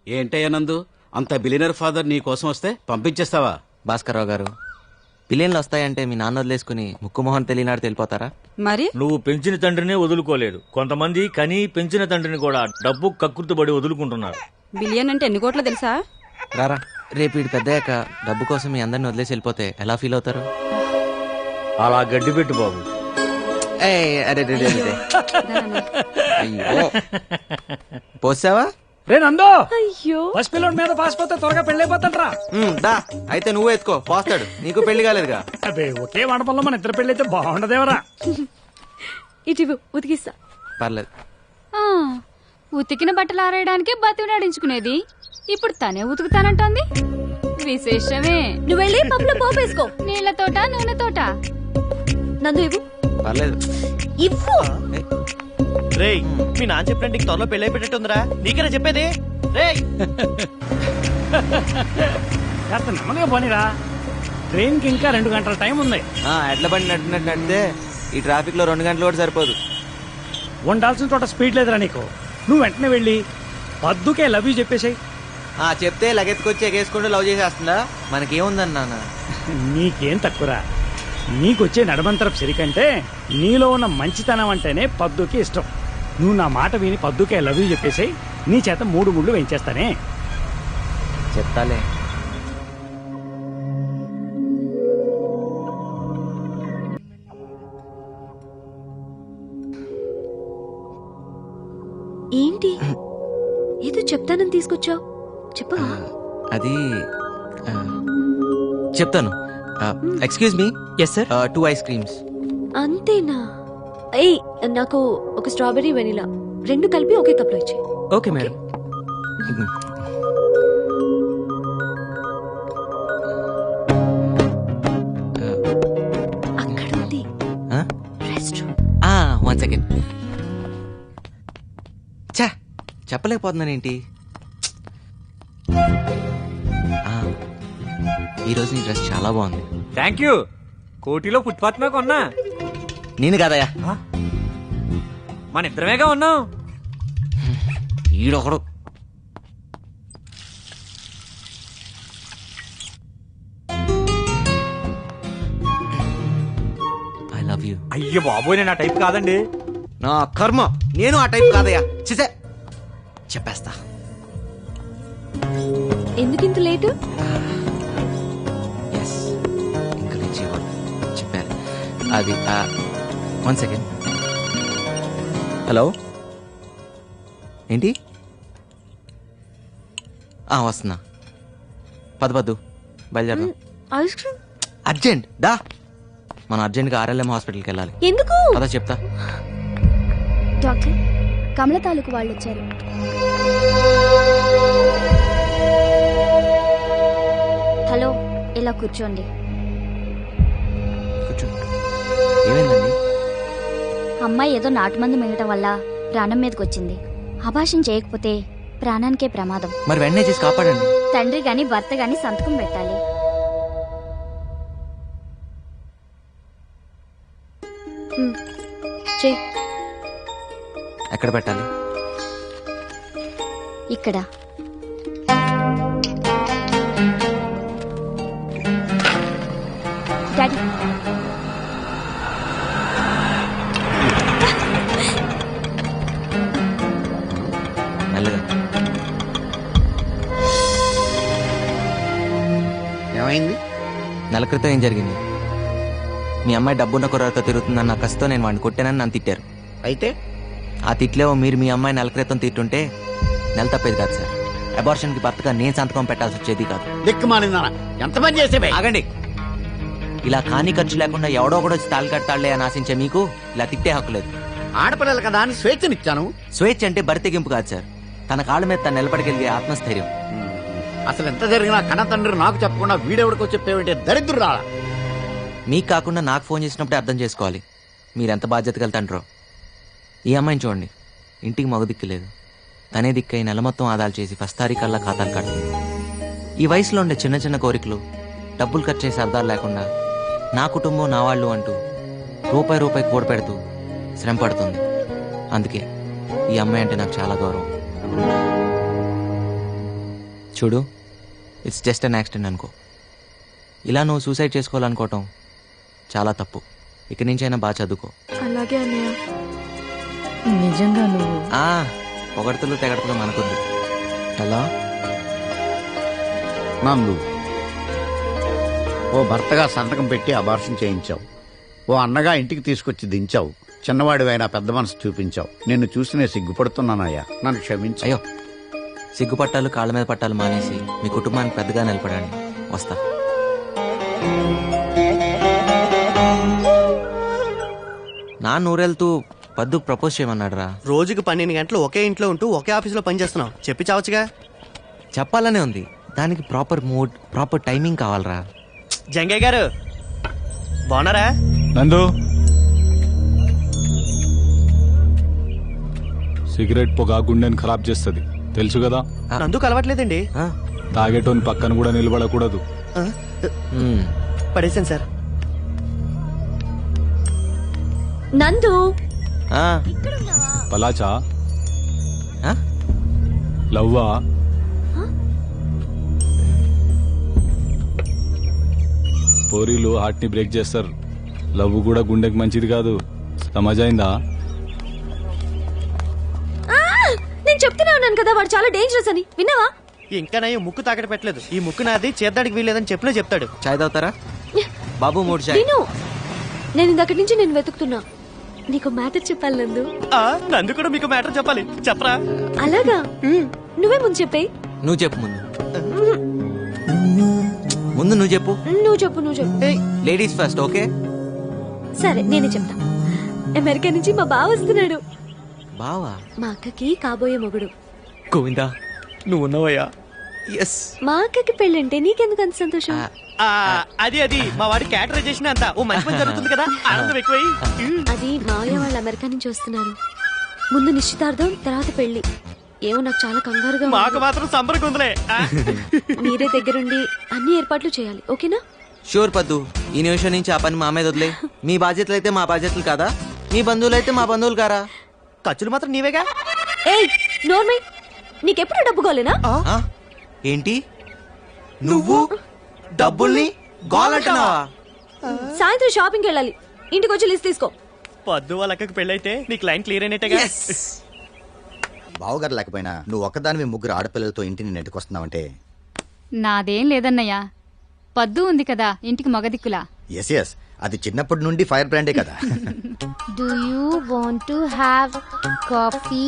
ఏంటయ్యా నందు, అంత బిలియనర్ ఫాదర్ నీ కోసం వస్తే పంపించేస్తావా? భాస్కర్రావు గారు, పిల్లలు వస్తాయంటే మీ నాన్న వదిలేసుకుని ముక్కు మొహం తెలియనాడు తెలిపోతారా? మరి నువ్వు పెంచిన తండ్రిని వదులుకోలేదు. కొంతమంది కనీ పెంచిన తండ్రిని కూడా డబ్బు కక్కుర్తిపడి వదులుకుంటున్నారు. బిలియన్ అంటే ఎన్ని కోట్లో తెలుసా? రారా, రేపు వీడు పెద్దయ్యాక డబ్బు కోసం మీ అందరిని వదిలేసి వెళ్ళిపోతే ఎలా ఫీల్ అవుతారు? అలా గడ్డి పెట్టు బాబు. అయ్యో, పోసావా? రే నందో, అయ్యో ఫస్ట్ పిల్లడి మీద పాసిపోతే త్వరగా పెళ్ళైపోతాంట్రా. దా అయితే నువ్వు ఎత్తుకో, పోస్తాడు. నీకు పెళ్లి కాలేదుగా. అబ్బే, ఒకే మండపంలో మన ఇద్దరు పెళ్ళైతే బాగుండదేవరా. ఇటు ఉతికిస్తా. పర్లేదు. ఉతికిన బట్టలు ఆరేయడానికి బతిమలాడించుకునేది ఇప్పుడు తనే ఉతుకుతానంటోంది. విశేషమే. నువ్వు వెళ్ళి పప్పులో పోపేసుకో. నీళ్లతోట నూనెతోట. నందు ఇవ్వు. పర్లేదు. ఇవ్వు. రేయ్, మీ నాన్న చెప్పినట్టు త్వరలో పెళ్ళి అయిపోయేటట్టుందిరా. నీకేనా చెప్పేది? రేయ్ కాస్త నెమ్మదిగా పోనీరా. ట్రైన్ కి ఇంకా 2 గంటల టైం ఉంది. ఎడ్ల బండి నడిపినట్టు నడితే ఈ ట్రాఫిక్ లో 2 గంటలు కూడా సరిపోదు. ఉండాల్సిన చోట స్పీడ్ లేదురా నీకు. నువ్వు వెంటనే వెళ్ళి పద్దుకే లవ్ యూ చెప్పేసాయి. చెప్తే లగెత్తుకొచ్చి ఎగేసుకుంటూ లవ్ చేసేస్తుందా? మనకేముందన్నా? నీకేం తక్కువరా. నీకొచ్చే నడమంతరపు సిరికంటే నీలో ఉన్న మంచితనం అంటేనే పద్దుకి ఇష్టం. నువ్వు నా మాట విని పద్దుకే లవ్ యూ చెప్పేసాయి. నీ చేత 3 ముళ్ళు వేయించేస్తానే. చెప్తాలే. ఏంటి ఏదో చెప్తానని తీసుకొచ్చావు? చెప్పవా? అది చెప్తాను. Excuse me. Yes sir. 2 ice creams. అంతేనా? ఏయ్, నాకు ఒక స్ట్రాబెరీ వెనిలా 2 కలిపి ఒకే కప్ లో ఇచ్చే. Okay madam. అక్కడ ఉంది రెస్టారెంట్. 1 సెకండ్. చా, చెప్పలేకపోతున్నానేంటి? ఈరోజు నీ డ్రెస్ చాలా బాగుంది. Thank you. కోటిలో ఫుట్పాత్ మీద కొన్నా. నేను కాదయ్యా, మన ఇద్దరమేగా ఉన్నాం. ఈడొకడు. I love you. అయ్యో బాబోయ్, నేను ఆ టైప్ కాదండి. నా కర్మ, నేను ఆ టైప్ కాదయ్యా. చిసే, చెప్పేస్తా. ఎందుకింత లేటు? ఇంకా లేచేవాడు చెప్పారు. అది 1 సెకండ్. హలో, ఏంటి? వస్తున్నా. పద్దు బయలుదేరదాం. ఐస్ క్రీమ్ అర్జెంట్ దా. మనం అర్జెంట్గా RLM హాస్పిటల్కి వెళ్ళాలి. ఎందుకు? అదా చెప్తా. డాక్టర్, కమల తాలూకు వాళ్ళు వచ్చారు. హలో, ఇలా కూర్చోండి. కూర్చో. ఏమైందండి? అమ్మాయి ఏదో నాటుమందు మింగటం వల్ల ప్రాణం మీదకి వచ్చింది. అభాషణ చేయకపోతే ప్రాణానికే ప్రమాదం. మరి వెంటనే చేసి కాపాడండి. తండ్రి గాని భర్త గాని సంతకం పెట్టాలి. ఎక్కడ పెట్టాలి? ఇక్కడ. డాడీ, మెల్లగా. ఏమైంది? నెల క్రితం ఏం జరిగింది? మీ అమ్మాయి డబ్బున్న కుర్రతో తిరుగుతుందన్న కసితో నేను వాడిని కొట్టానని నన్ను తిట్టారు. అయితే ఆ తిట్లేవో మీరు మీ అమ్మాయి నెల క్రితం తిట్టుంటే నెల తప్పేది కాదు సార్. అబార్షన్కి భర్తగా నేను సంతకం పెట్టాల్సి వచ్చేది కాదు. దిక్కుమాలిందా ఎంత పని చేసే? ఆగండి. ఇలా కాని ఖర్చు లేకుండా ఎవడో కూడా వచ్చి తాళి కడతాళ్లే అని ఆశించే మీకు ఇలా తిట్టే హక్కు లేదు. ఆడపిల్లలు కదా అని స్వేచ్ఛనిచ్చాను. స్వేచ్ఛ అంటే బరితెగింపు కాదు సార్, తన కాళ్ళ మీద తను నిలబడగలిగే ఆత్మస్థైర్యం. అసలు ఎంత జరిగినా కన్న తండ్రి నాకు చెప్పకుండా వీడెవడికో చెప్పేవంటే దరిద్రుడా. మీకు కాకుండా నాకు ఫోన్ చేసినప్పుడే అర్థం చేసుకోవాలి మీరెంత బాధ్యత వెళ్తాండ్రో. ఈ అమ్మాయిని చూడండి, ఇంటికి మగ దిక్కు లేదు. తనే దిక్కై నెల మొత్తం ఆదాలు చేసి ఫస్ట్ తారీఖల్లా ఖాతాలు కడుతుంది. ఈ వయసులో ఉండే చిన్న చిన్న కోరికలు, డబ్బులు ఖర్చు చేసే అర్థాలు లేకుండా నా కుటుంబం నా వాళ్ళు అంటూ రూపాయి కూడపెడుతూ శ్రమ పడుతుంది. అందుకే ఈ అమ్మాయి అంటే నాకు చాలా గౌరవం. చూడు, ఇట్స్ జస్ట్ అన్ యాక్సిడెంట్ అనుకో. ఇలా నువ్వు సూసైడ్ చేసుకోవాలనుకోవటం చాలా తప్పు. ఇక నుంచైనా బాగా చదువుకో. అలాగే అన్నయ్య. నిజంగా నువ్వు పొగడతలు తెగడతలు మనకొద్దు. ఎలా నందు, ఓ భర్తగా సంతకం పెట్టి అబార్షన్ చేయించావు, ఓ అన్నగా ఇంటికి తీసుకొచ్చి దించావు, చిన్నవాడివైనా పెద్ద మనసు చూపించావు. నిన్ను చూసి నేను సిగ్గుపడుతున్నానయ్యా, నన్ను క్షమించు. అయ్యో, సిగ్గుపట్టాలు కాళ్ళ మీద పట్టాలు మానేసి మీ కుటుంబానికి పెద్దగా నిలబడండి. వస్తా. నా నూరెళ్తూ పద్దు ప్రపోజ్ చేయమన్నాడు రా. రోజుకి 12 గంటలు ఒకే ఇంట్లో ఉంటూ ఒకే ఆఫీస్లో పనిచేస్తున్నావు, చెప్పి చావచ్చుగా. చెప్పాలనే ఉంది, దానికి ప్రాపర్ మూడ్, ప్రాపర్ టైమింగ్ కావాలరా. జంగయ్య గారు బాగున్నారా? నందు, సిగరెట్ పొగ గుండెని ఖరాబ్ చేస్తుంది, తెలుసు కదా. నందుకు అలవాట్లేదండి. తాగేటోని పక్కన కూడా నిలబడకూడదు. పడేసాను సార్. నందు, పలాచా లవ్వా? పోరీలు హార్ట్ ని బ్రేక్ చేస్తారు, లవ్ కూడా గుండెకి మంచిది కాదు. సమజైందా? నేను చెప్తూనే ఉన్నాను కదా వాడు చాలా డేంజరస్ అని, విన్నావా? ఇంకా నయ్య ముక్కు తాకట పెట్టలేదు. ఈ ముక్కు నాది, చేద్దాడికి వీల్లేదని చెప్పినా చెప్తాడు. చాయ్ తాగుతారా బాబు? 3 చాయ్. నేను ఇందక్కడి నుంచి నేను వెతుకుతున్నా. నీకు మ్యాటర్ చెప్పాలి నందు. నందు కూడా మీకు మ్యాటర్ చెప్పాలి, చెప్పరా? అలాగా? నువ్వే ముందు చెప్పే. నువ్వు చెప్పు ముందు. ముందు నువ్వు చెప్పు. నువ్వు చెప్పు. Ladies first, okay? సరే, నేనే చెప్తా. అమెరికా నుంచి మా బావ వస్తున్నాడు. బావా? మా అక్కకి కాబోయే మొగుడు. గోవిందా, నువ్వు ఉన్నావయ్యా. ఎస్. మా అక్కకి పెళ్ళంటే నీకెందుకు అంత సంతోషం? అది మా వాడి క్యాటరైజేషన్ అంతా ఓ మంచి పని జరుగుతుంది కదా, ఆనందం ఎక్కువై. అది మావయ్య వాళ్ళు అమెరికా నుంచి వస్తున్నారు. ముందు నిశ్చితార్థం, తర్వాత పెళ్లి. ఏమో నాకు చాలా కంగారుగా. మాకు మాత్రం సంబరంగా ఉందిలే. మీరే దగ్గరుండి అన్ని ఏర్పాట్లు చేయాలి, ఓకేనా? షూర్ పద్దు. ఈ నిమిషం నుంచి ఆ పని మా మీద వదిలే. మీ బాధ్యతలు అయితే మా బాధ్యతలు కాదా? మీ బంధువులు అయితే మా బంధువులు కారా? ఖర్చులు మాత్రం నీవేగా. ఏయ్ నోర్మై, నీకెప్పుడు డబ్బు గోలేనా? ఏంటి నువ్వు డబ్బుల్ని గోలంటున్నావా? సాయంత్రం షాపింగ్కి వెళ్ళాలి, ఇంటికి వచ్చి లిస్ట్ తీసుకో. పద్దు వాళ్ళ అక్కకి పెళ్ళైతే నీ క్లైంట్ క్లియర్ అయినట్టుగా. బావగారు లేకపోయినా నువ్వు ఒక్కదానివి 3 ఆడపిల్లలతో ఇంటిని నెట్టుకొస్తున్నావంటే. నాదేం లేదన్నయ్యా, పద్దు ఉంది కదా ఇంటికి మగదిక్కులా. ఎస్, అది చిన్నప్పటి నుండి ఫైర్ బ్రాండే కదా. Do you want to have coffee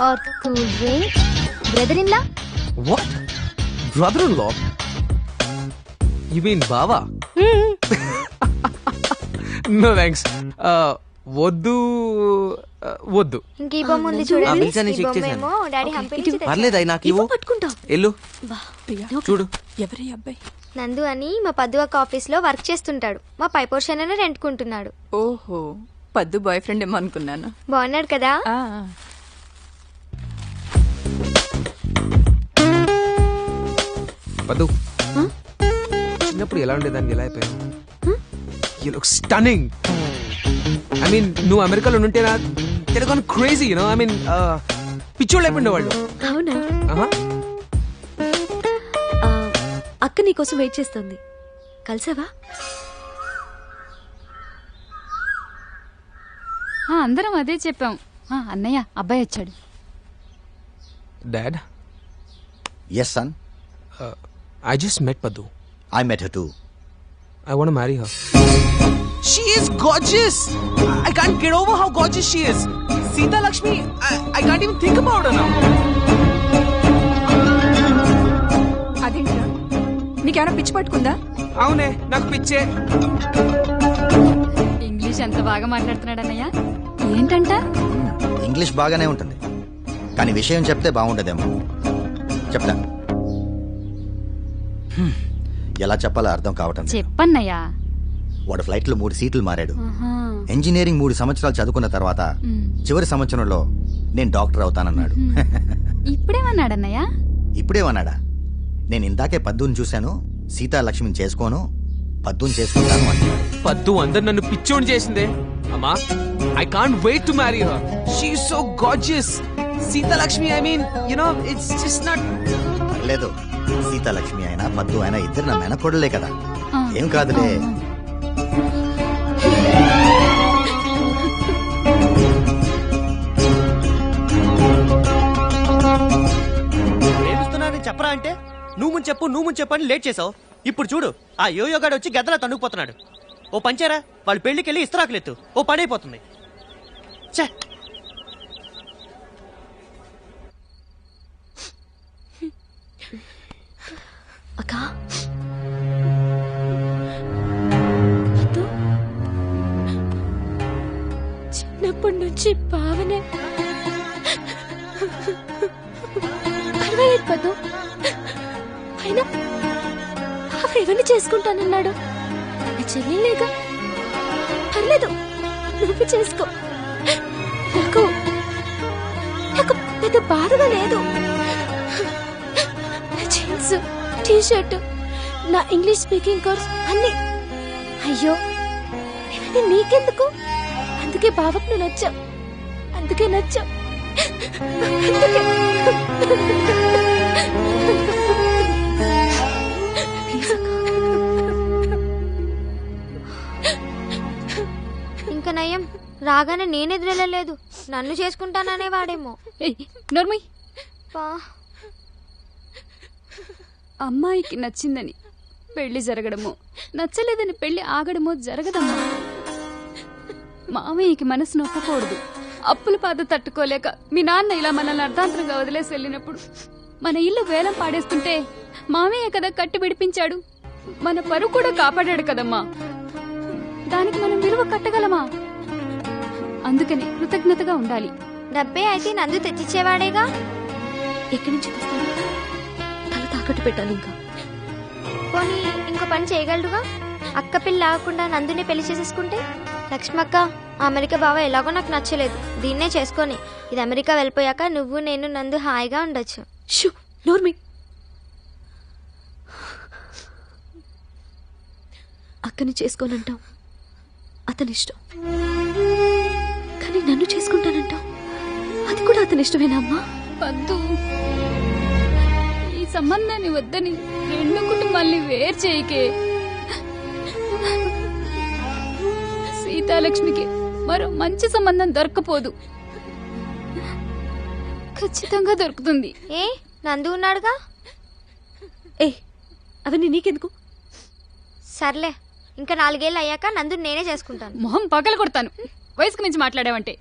or cool drink? Brother in law? What? Brother in law? You mean బావా? No thanks. వద్దు. ఇంకీ బొమ్మ ఉంది చూడండి. పర్లేదు, నాకు ఇవ్వు. పట్టుకుంటా. ఎల్లు చూడు. ఎవరి అబ్బాయి? నందు అని మా పద్దు ఒక ఆఫీస్ లో వర్క్ చేస్తుంటాడు. మా పై పోర్షన్ అనే రెంట్కుంటున్నాడు. ఓహో, పద్దు బాయ్ ఫ్రెండ్ ఏమో అనుకున్నాను. బాగున్నాడు కదా? పద్దు, చిన్నప్పుడు ఎలా ఉండేదానికి ఎలా అయిపోయావు? You look stunning. I mean, నువ్వు అమెరికాలో ఉంటేనా Telugu crazy, you know. I mean, పిచ్చోళ్ళు అయిపోయిండే వాళ్ళు. అవునా? అక్క నీకోసం వెయిట్ చేస్తుంది, కలిసావా? అందరం అదే చెప్పాం. అన్నయ్య, అబ్బాయి వచ్చాడు. Dad. Yes, son. I just met Paddu. I met her too. I want to marry her. She is gorgeous. I can't get over how gorgeous she is. Sita Lakshmi, I can't even think about her now. అదేంట్రా, నీకేమైనా పిచ్చి పట్టుకుందా? అవునే, నాకు పిచ్చే. English ఎంత బాగా మాట్లాడుతున్నాడు అన్నయ్య. ఏంటంట? ఇంగ్లీష్ బాగానే ఉంటుంది, కానీ విషయం చెప్తే బాగుండదేమో. చెప్తా. ఎలా చెప్పాలో అర్థం కావటం. చెప్పన్నయ్యా. వాడు ఫ్లైట్ లో 3 సీట్లు మారాడు. ఇంజనీరింగ్ 3 సంవత్సరాలు చదువుకున్న తర్వాత చివరి సంవత్సరంలో నేను డాక్టర్ అవుతానన్నాడు. ఇప్పుడేమన్నాడన్నయ్య? ఇప్పుడేమన్నాడా? నేను ఇందాకే పద్దుని చూశాను, సీతాలక్ష్మిని చేసుకోను, పద్దుని చేసుకుంటాను అంటే. పద్దు అందరు నన్ను పిచ్చోని చేసిందే అమ్మా. I can't wait to marry her. She is so gorgeous. Sita Lakshmi, I mean, you know, it's just not. లేదు, సీతాలక్ష్మి అయినా పద్దు అయినా ఇద్దరు నా మేనకోడలే కదా, ఏం కాదులే. ప్రేమిస్తున్నానని చెప్పరా అంటే నువ్వు ముందు చెప్పు అని లేట్ చేసావు. ఇప్పుడు చూడు ఆ యోయోగాడు వచ్చి గద్దలా తన్నుకుపోతున్నాడు. ఓ పంచారా, వాళ్ళు పెళ్లికి వెళ్ళి ఇస్తరాకులెత్తు, ఓ పని అయిపోతుంది. ఛే, అక్కా చిన్నప్పటి నుంచి భావనే పర్వాలేదు పద్దు, అయినా ఎవరిని చేసుకుంటానన్నాడు? నా చెల్లెలేగా, పర్లేదు నువ్వు చేసుకో. నాకు నాకు పెద్ద బాధగా లేదు. జీన్స్, టీషర్ట్, నా ఇంగ్లీష్ స్పీకింగ్ కోర్స్ అన్ని. అయ్యో ఇవన్నీ నీకెందుకు? అందుకే బావకు నువ్వు నచ్చావు, అందుకే నచ్చావు. ఇంకా నయం, రాగానే నేనెదురెళ్ళలేదు, నన్ను చేసుకుంటాననే వాడేమో. నోర్మయ్, పా అమ్మాయికి నచ్చిందని పెళ్లి జరగడమో, నచ్చలేదని పెళ్లి ఆగడమో జరగదమ్మా. మామయ్యకి మనసు నొప్పకూడదు. అప్పుల బాధ తట్టుకోలేక మీ నాన్న ఇలా మనల్ని అర్ధాంతరంగా వదిలేసి వెళ్ళినప్పుడు మన ఇల్లు వేలం పాడేస్తుంటే మామయ్య కదా కట్టి విడిపించాడు, మన పరువు కూడా కాపాడాడు కదమ్మా. దానికి మనం విలువ కట్టగలమా? అందుకని కృతజ్ఞతగా ఉండాలి. డబ్బే అయితే నందు తెచ్చిచ్చేవాడేగా. ఎక్కడి నుంచి తెస్తాను? తల తాకట్టు పెట్టాలి. ఇంకా పోనీ ఇంకో పని చేయగలడుగా, అక్క పిల్ల ఆగకుండా నందుని పెళ్లి చేసేసుకుంటే. లక్ష్మక్క, అమెరికా బావ ఎలాగో నాకు నచ్చలేదు, దీన్నే చేసుకొని ఇది అమెరికా వెళ్ళిపోయాక నువ్వు నేను నందు హాయిగా ఉండొచ్చు. షూ నోర్మి, అక్కని చేసుకోనంటావు, అతని ఇష్టం. కానీ నన్ను చేసుకుంటానంటావు, అది కూడా అతని ఇష్టమేనా అమ్మా? వద్దు, ఈ సంబంధాన్ని వద్దని రెండు కుటుంబాల్ని వేరు చేయకే. సీతాలక్ష్మికి మరో మంచి సంబంధం దొరకపోదు, ఖచ్చితంగా దొరుకుతుంది. ఏ నందు ఉన్నాడుగా. ఏ అవన్నీ నీకెందుకు? సర్లే, ఇంకా 4 ఏళ్ళు అయ్యాక నందు నేనే చేసుకుంటాను. మొహం పగల కొడతాను వయసుకు మించి మాట్లాడావంటే.